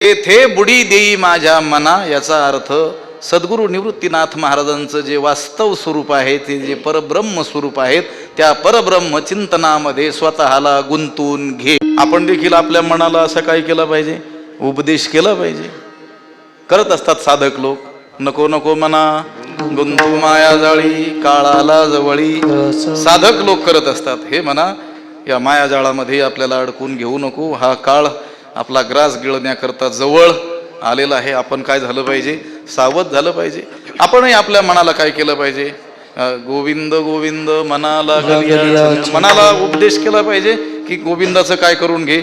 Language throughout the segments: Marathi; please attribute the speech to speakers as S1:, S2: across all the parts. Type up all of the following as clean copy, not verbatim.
S1: येथे बुडी देई माझ्या मना, याचा अर्थ सद्गुरू निवृत्तीनाथ महाराजांचं जे वास्तव स्वरूप आहे, ते जे परब्रह्म स्वरूप आहेत, त्या परब्रह्म चिंतनामध्ये स्वतःला गुंतून घे. आपण देखील आपल्या मनाला असं काय केलं पाहिजे, उपदेश केला पाहिजे. करत असतात साधक लोक, नको नको मना गुंतू माया जाळी, काळाला जवळी. साधक लोक करत असतात, हे म्हणा या मायाजाळामध्ये आपल्याला अडकून घेऊ नको, हा काळ आपला ग्रास गिळण्याकरता जवळ आलेला आहे. आपण काय झालं पाहिजे, सावध झालं पाहिजे. आपणही आपल्या मनाला काय केलं पाहिजे, गोविंद गोविंद मनाला मनाला उपदेश केला पाहिजे की गोविंदाचं काय करून घे,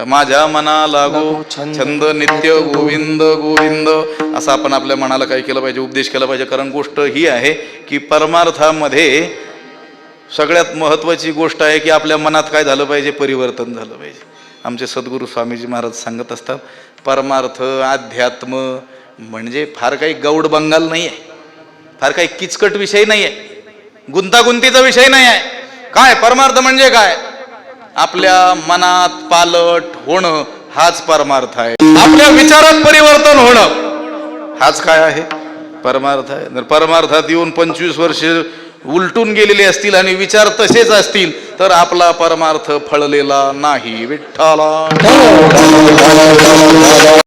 S1: माझ्या मना लागो छंद नित्य गोविंद गोविंद, असं आपण आपल्या मनाला काय केलं पाहिजे, उपदेश केला पाहिजे. कारण गोष्ट ही आहे की परमार्थामध्ये सगळ्यात महत्वाची गोष्ट आहे की आपल्या मनात काय झालं पाहिजे, परिवर्तन झालं पाहिजे. आमचे सद्गुरू स्वामीजी महाराज सांगत असतात, परमार्थ अध्यात्म म्हणजे फार काही गौड बंगाल नाही आहे, फार काही किचकट विषय नाही आहे, गुंतागुंतीचा विषय नाही आहे. काय परमार्थ म्हणजे काय, आपल्या मनात पालट होणं हाच परमार्थ आहे. आपल्या विचारात परिवर्तन होणं हाच काय आहे, परमार्थ आहे. जर परमार्थात येऊन 25 वर्ष उलटून गेलेले असतील आणि विचार तसेच असतील तर आपला परमार्थ फळलेला नाही. विठ्ठला